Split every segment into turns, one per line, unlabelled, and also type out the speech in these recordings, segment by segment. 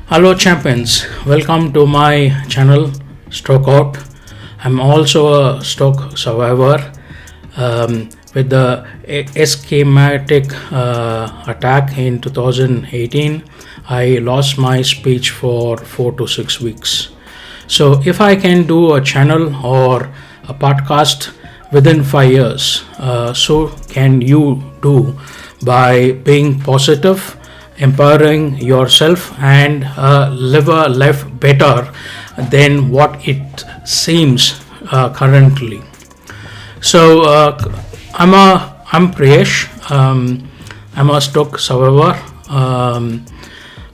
Hello, champions. Welcome to my channel, Stroke Out. I'm also a stroke survivor with the ischemic attack in 2018. I lost my speech for 4 to 6 weeks. So, if I can do a channel or a podcast within 5 years, so can you do by being positive, empowering yourself, and live a life better than what it seems currently. So I'm Priyesh. I'm a stroke survivor,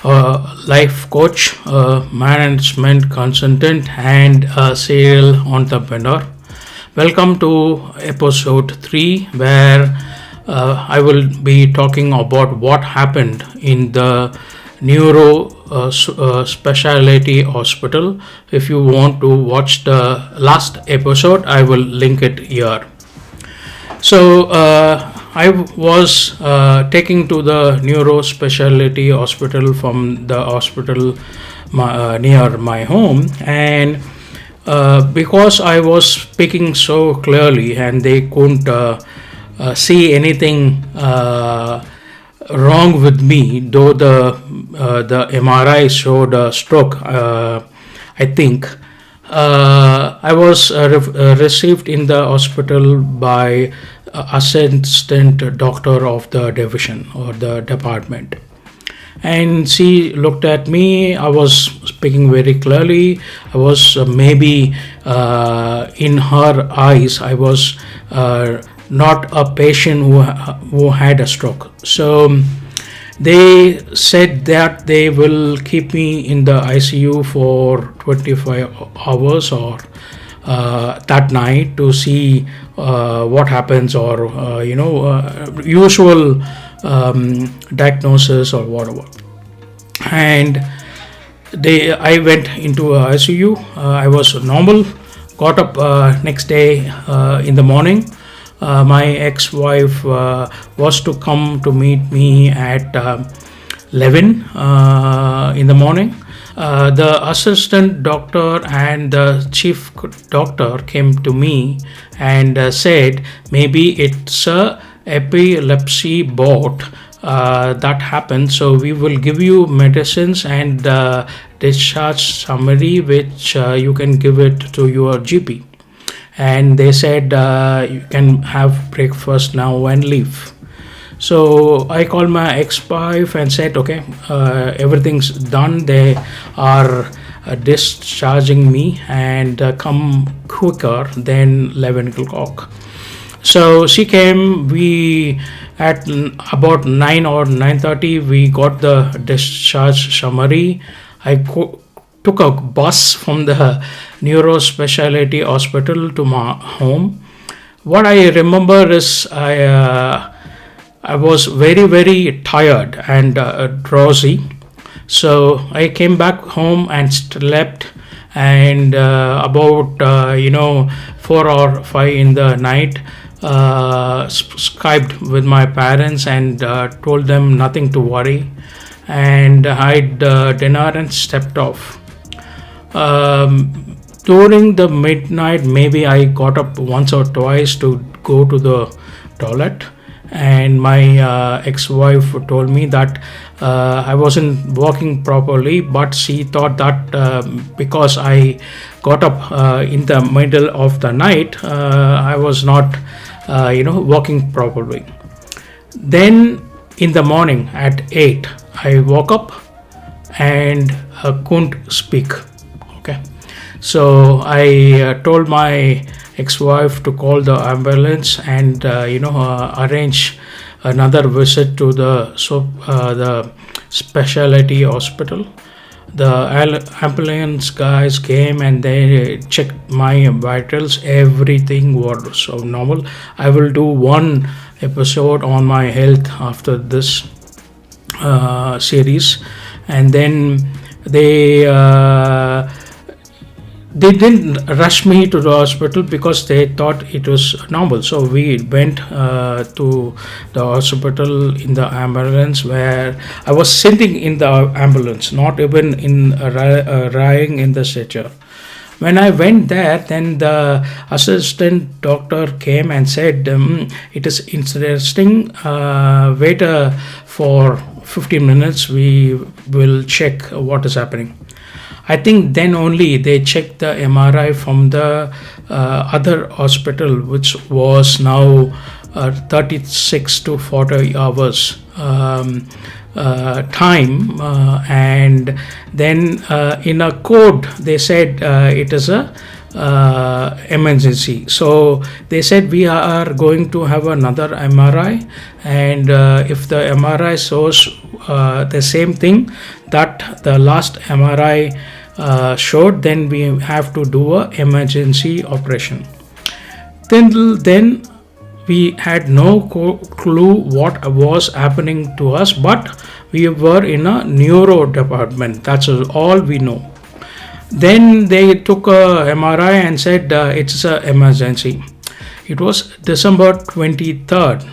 a life coach, a management consultant, and a serial entrepreneur. Welcome to episode 3, where I will be talking about what happened in the neuro specialty hospital. If you want to watch the last episode, I will link it here. So I was taking to the neuro specialty hospital from the hospital near my home, and because I was speaking so clearly and they couldn't see anything wrong with me, though the MRI showed a stroke. I think I was received in the hospital by assistant doctor of the division or the department, and she looked at me. I was speaking very clearly. I was maybe in her eyes I was not a patient who had a stroke. So they said that they will keep me in the ICU for 25 hours or that night to see what happens, or usual diagnosis or whatever. And I went into ICU. I was normal. Got up next day in the morning. My ex-wife was to come to meet me at 11 in the morning. The assistant doctor and the chief doctor came to me and said maybe it's a epilepsy bout that happened, so we will give you medicines and discharge summary which you can give it to your GP. And they said you can have breakfast now and leave. So I called my ex-wife and said, okay, everything's done. They are discharging me and come quicker than 11 o'clock. So she came. We at about 9 or 9:30 we got the discharge summary. I took a bus from the neuro specialty hospital to my home. What I remember is I was very, very tired and drowsy. So I came back home and slept. And about 4 or 5 in the night, Skyped with my parents and told them nothing to worry. And I had dinner and stepped off. During the midnight, maybe I got up once or twice to go to the toilet, and my ex-wife told me that I wasn't walking properly, but she thought that because I got up in the middle of the night, I was not walking properly. Then in the morning at 8 I woke up and couldn't speak. Okay, so I told my ex-wife to call the ambulance and arrange another visit to the specialty hospital. The ambulance guys came and they checked my vitals. Everything was so normal. I will do one episode on my health after this series. And then they they didn't rush me to the hospital because they thought it was normal. So we went to the hospital in the ambulance, where I was sitting in the ambulance, not even in lying in the stretcher. When I went there, then the assistant doctor came and said, "It is interesting. Wait for 15 minutes. We will check what is happening." I think then only they checked the MRI from the other hospital, which was now 36 to 40 hours time, and then in a code they said it is a emergency. So they said we are going to have another MRI, and if the MRI shows the same thing that the last MRI showed, then we have to do a emergency operation. Then we had no clue what was happening to us, but we were in a neuro department. That's all we know. Then they took a MRI and said it's an emergency. It was December 23rd.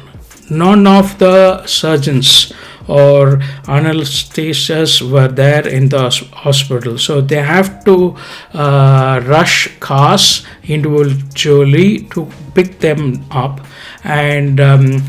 None of the surgeons or anesthesists were there in the hospital, so they have to rush cars individually to pick them up, and the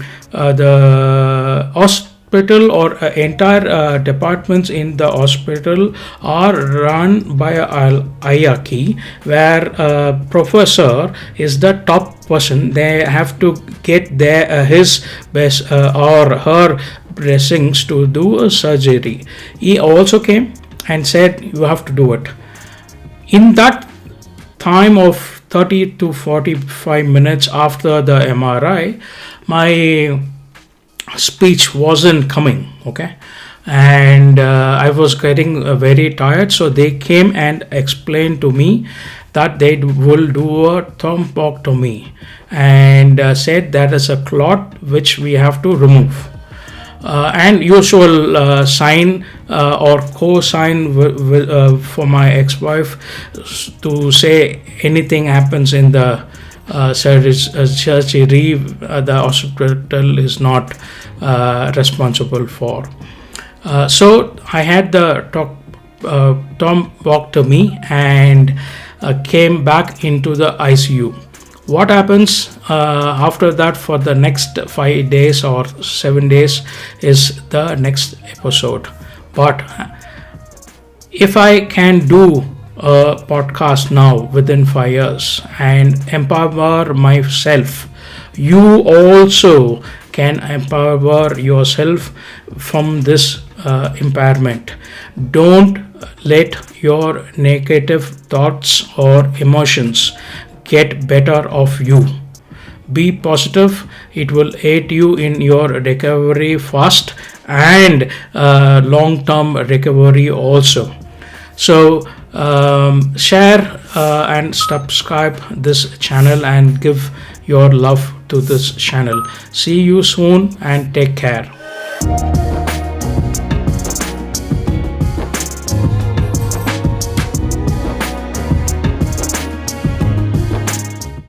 hospital or entire departments in the hospital are run by a hierarchy, where a professor is the top person. They have to get their his best or her blessings to do a surgery. He also came and said you have to do it. In that time of 30 to 45 minutes after the MRI, my speech wasn't coming, okay, and I was getting very tired. So they came and explained to me that they will do a thrombectomy, and said that is a clot which we have to remove. And usual sign or co-sign for my ex-wife to say anything happens in the surgery, the hospital is not responsible for. So I had the thrombectomy and came back into the ICU. What happens after that for the next 5 days or 7 days is the next episode. But if I can do a podcast now within 5 years and empower myself, you also can empower yourself from this impairment. Don't let your negative thoughts or emotions get better of you. Be positive. It will aid you in your recovery fast and long-term recovery also. So share and subscribe this channel and give your love to this channel. See you soon and take care.